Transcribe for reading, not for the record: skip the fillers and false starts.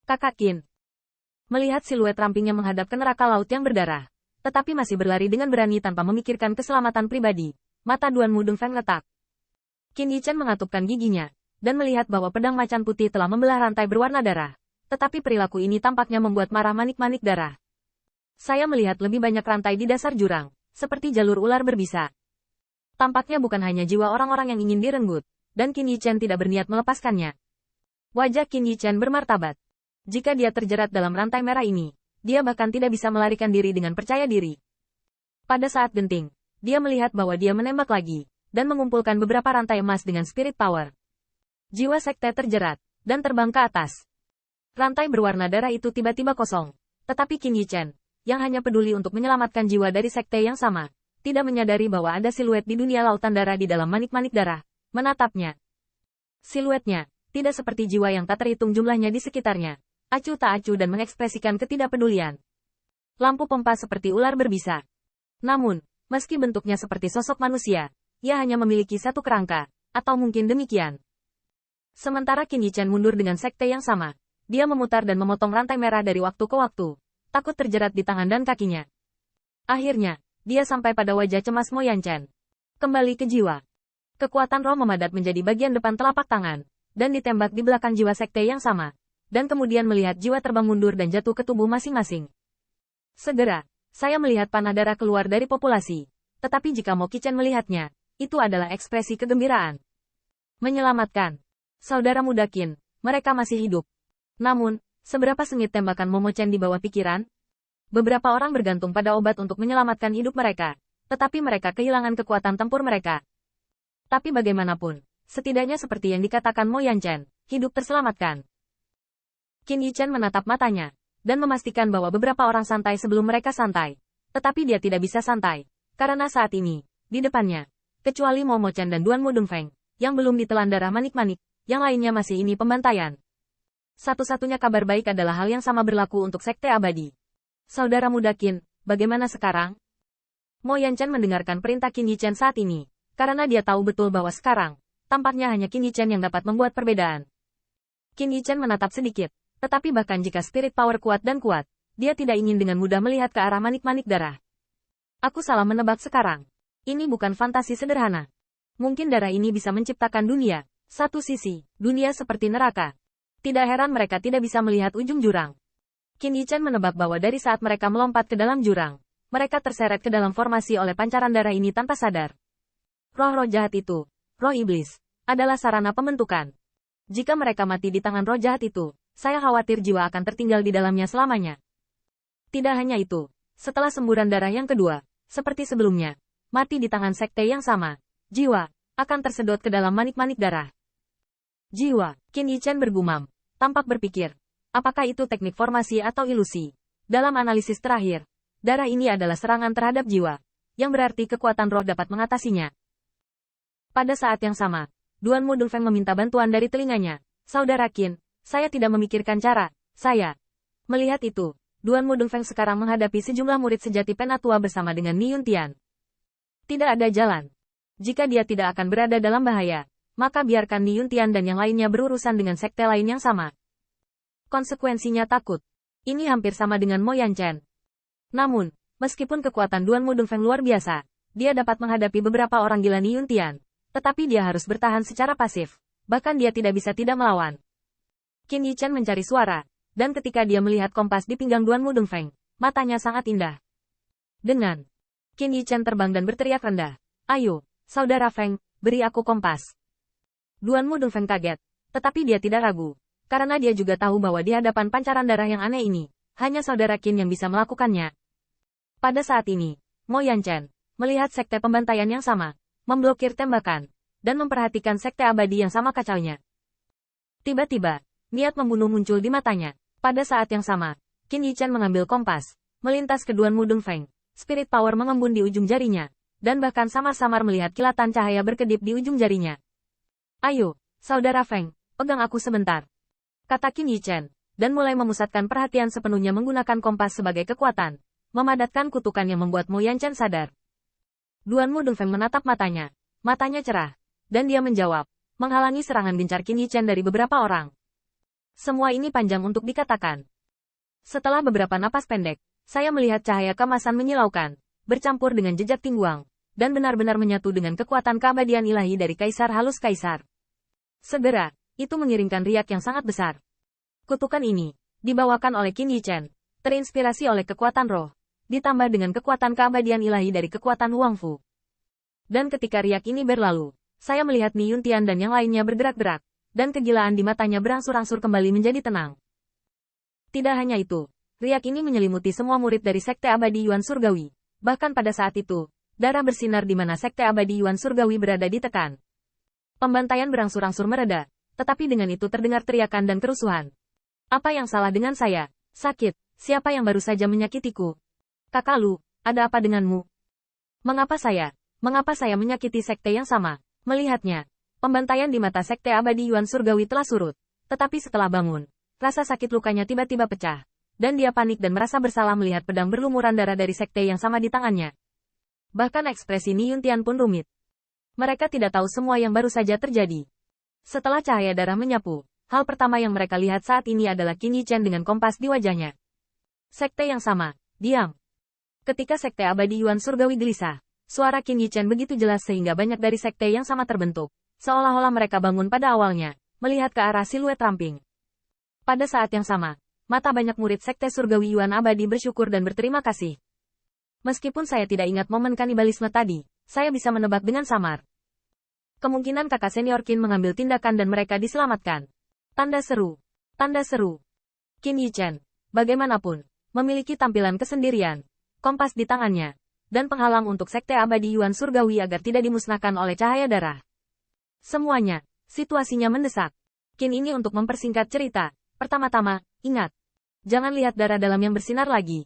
Kakak Qin. Melihat siluet rampingnya menghadap ke neraka laut yang berdarah, tetapi masih berlari dengan berani tanpa memikirkan keselamatan pribadi, mata Duan Mu Dongfeng letak. Qin Yichen mengatupkan giginya, dan melihat bahwa pedang macan putih telah membelah rantai berwarna darah. Tetapi perilaku ini tampaknya membuat marah manik-manik darah. Saya melihat lebih banyak rantai di dasar jurang, seperti jalur ular berbisa. Tampaknya bukan hanya jiwa orang-orang yang ingin direnggut, dan Qin Yichen tidak berniat melepaskannya. Wajah Qin Yichen bermartabat. Jika dia terjerat dalam rantai merah ini, dia bahkan tidak bisa melarikan diri dengan percaya diri. Pada saat genting, dia melihat bahwa dia menembak lagi, dan mengumpulkan beberapa rantai emas dengan spirit power. Jiwa sekte terjerat, dan terbang ke atas. Rantai berwarna darah itu tiba-tiba kosong. Tetapi Qin Yichen, yang hanya peduli untuk menyelamatkan jiwa dari sekte yang sama, tidak menyadari bahwa ada siluet di dunia lautan darah di dalam manik-manik darah, menatapnya. Siluetnya, tidak seperti jiwa yang tak terhitung jumlahnya di sekitarnya. Acuh tak acuh dan mengekspresikan ketidakpedulian. Lampu pompa seperti ular berbisa. Namun, meski bentuknya seperti sosok manusia, ia hanya memiliki satu kerangka, atau mungkin demikian. Sementara Qin Yichen mundur dengan sekte yang sama, dia memutar dan memotong rantai merah dari waktu ke waktu, takut terjerat di tangan dan kakinya. Akhirnya, dia sampai pada wajah cemas Mo Yanchen. Kembali ke jiwa. Kekuatan roh memadat menjadi bagian depan telapak tangan, dan ditembak di belakang jiwa sekte yang sama. Dan kemudian melihat jiwa terbang mundur dan jatuh ke tubuh masing-masing. Segera, saya melihat panah darah keluar dari populasi. Tetapi jika Mo Qichen melihatnya, itu adalah ekspresi kegembiraan. Menyelamatkan. Saudara muda Qin, mereka masih hidup. Namun, seberapa sengit tembakan Mo Chen di bawah pikiran? Beberapa orang bergantung pada obat untuk menyelamatkan hidup mereka. Tetapi mereka kehilangan kekuatan tempur mereka. Tapi bagaimanapun, setidaknya seperti yang dikatakan Mo Yanchen, hidup terselamatkan. Qin Yichen menatap matanya, dan memastikan bahwa beberapa orang santai sebelum mereka santai. Tetapi dia tidak bisa santai, karena saat ini, di depannya, kecuali Mo Chen dan Duan Mu Dongfeng, yang belum ditelan darah manik-manik, yang lainnya masih ini pembantaian. Satu-satunya kabar baik adalah hal yang sama berlaku untuk Sekte Abadi. Saudara muda Qin, bagaimana sekarang? Mo Yanchen mendengarkan perintah Qin Yichen saat ini, karena dia tahu betul bahwa sekarang, tampaknya hanya Qin Yichen yang dapat membuat perbedaan. Qin Yichen menatap sedikit. Tetapi bahkan jika spirit power kuat dan kuat, dia tidak ingin dengan mudah melihat ke arah manik-manik darah. Aku salah menebak sekarang. Ini bukan fantasi sederhana. Mungkin darah ini bisa menciptakan dunia. Satu sisi, dunia seperti neraka. Tidak heran mereka tidak bisa melihat ujung jurang. Qin Yichen menebak bahwa dari saat mereka melompat ke dalam jurang, mereka terseret ke dalam formasi oleh pancaran darah ini tanpa sadar. Roh-roh jahat itu, roh iblis, adalah sarana pembentukan. Jika mereka mati di tangan roh jahat itu, saya khawatir jiwa akan tertinggal di dalamnya selamanya. Tidak hanya itu, setelah semburan darah yang kedua, seperti sebelumnya, mati di tangan sekte yang sama, jiwa akan tersedot ke dalam manik-manik darah. Jiwa, Qin Yichen bergumam, tampak berpikir, apakah itu teknik formasi atau ilusi? Dalam analisis terakhir, darah ini adalah serangan terhadap jiwa, yang berarti kekuatan roh dapat mengatasinya. Pada saat yang sama, Duan Mu Dongfeng meminta bantuan dari telinganya. Saudara Qin, saya tidak memikirkan cara, saya. Melihat itu, Duan Mu Dongfeng sekarang menghadapi sejumlah murid sejati Penatua bersama dengan Ni Yuntian. Tidak ada jalan. Jika dia tidak akan berada dalam bahaya, maka biarkan Ni Yuntian dan yang lainnya berurusan dengan sekte lain yang sama. Konsekuensinya takut. Ini hampir sama dengan Mo Yanchen. Namun, meskipun kekuatan Duan Mu Dongfeng luar biasa, dia dapat menghadapi beberapa orang gila Ni Yuntian, tetapi dia harus bertahan secara pasif. Bahkan dia tidak bisa tidak melawan. Qin Yichen mencari suara, dan ketika dia melihat kompas di pinggang Duan Mu Dongfeng, matanya sangat indah. Dengan Qin Yichen terbang dan berteriak rendah, "Ayo, saudara Feng, beri aku kompas." Duan Mu Dongfeng kaget, tetapi dia tidak ragu, karena dia juga tahu bahwa di hadapan pancaran darah yang aneh ini, hanya saudara Qin yang bisa melakukannya. Pada saat ini, Mo Yanchen melihat sekte pembantaian yang sama, memblokir tembakan, dan memperhatikan sekte abadi yang sama kacaunya. Tiba-tiba, niat membunuh muncul di matanya. Pada saat yang sama, Qin Yichen mengambil kompas, melintas ke Duan Mu Dongfeng. Spirit power mengembun di ujung jarinya, dan bahkan samar-samar melihat kilatan cahaya berkedip di ujung jarinya. "Ayo, saudara Feng, pegang aku sebentar," kata Qin Yichen, dan mulai memusatkan perhatian sepenuhnya menggunakan kompas sebagai kekuatan, memadatkan kutukan yang membuat Mo Yanchen sadar. Duan Mu Dongfeng menatap matanya cerah, dan dia menjawab, menghalangi serangan gencar Qin Yichen dari beberapa orang. Semua ini panjang untuk dikatakan. Setelah beberapa napas pendek, saya melihat cahaya kemasan menyilaukan, bercampur dengan jejak Tingguang, dan benar-benar menyatu dengan kekuatan keabadian ilahi dari Kaisar Halus Kaisar. Segera, itu mengirimkan riak yang sangat besar. Kutukan ini, dibawakan oleh Qin Yichen, terinspirasi oleh kekuatan roh, ditambah dengan kekuatan keabadian ilahi dari kekuatan Wang Fu. Dan ketika riak ini berlalu, saya melihat Ni Yuntian dan yang lainnya bergerak-gerak, dan kegilaan di matanya berangsur-angsur kembali menjadi tenang. Tidak hanya itu, riak ini menyelimuti semua murid dari Sekte Abadi Yuan Surgawi. Bahkan pada saat itu, darah bersinar di mana Sekte Abadi Yuan Surgawi berada ditekan. Pembantaian berangsur-angsur mereda, tetapi dengan itu terdengar teriakan dan kerusuhan. Apa yang salah dengan saya? Sakit, siapa yang baru saja menyakitiku? Kakak Lu, ada apa denganmu? Mengapa saya menyakiti sekte yang sama? Melihatnya, pembantaian di mata Sekte Abadi Yuan Surgawi telah surut. Tetapi setelah bangun, rasa sakit lukanya tiba-tiba pecah. Dan dia panik dan merasa bersalah melihat pedang berlumuran darah dari sekte yang sama di tangannya. Bahkan ekspresi Ni Yuntian pun rumit. Mereka tidak tahu semua yang baru saja terjadi. Setelah cahaya darah menyapu, hal pertama yang mereka lihat saat ini adalah Qin Yichen dengan kompas di wajahnya. Sekte yang sama, diam. Ketika Sekte Abadi Yuan Surgawi gelisah, suara Qin Yichen begitu jelas sehingga banyak dari sekte yang sama terbentuk. Seolah-olah mereka bangun pada awalnya, melihat ke arah siluet ramping. Pada saat yang sama, mata banyak murid Sekte Surgawi Yuan Abadi bersyukur dan berterima kasih. Meskipun saya tidak ingat momen kanibalisme tadi, saya bisa menebak dengan samar. Kemungkinan kakak senior Qin mengambil tindakan dan mereka diselamatkan. Tanda seru. Tanda seru. Qin Yichen, bagaimanapun, memiliki tampilan kesendirian, kompas di tangannya, dan penghalang untuk Sekte Abadi Yuan Surgawi agar tidak dimusnahkan oleh cahaya darah. Semuanya, situasinya mendesak. Qin ini untuk mempersingkat cerita. Pertama-tama, ingat. Jangan lihat darah dalam yang bersinar lagi.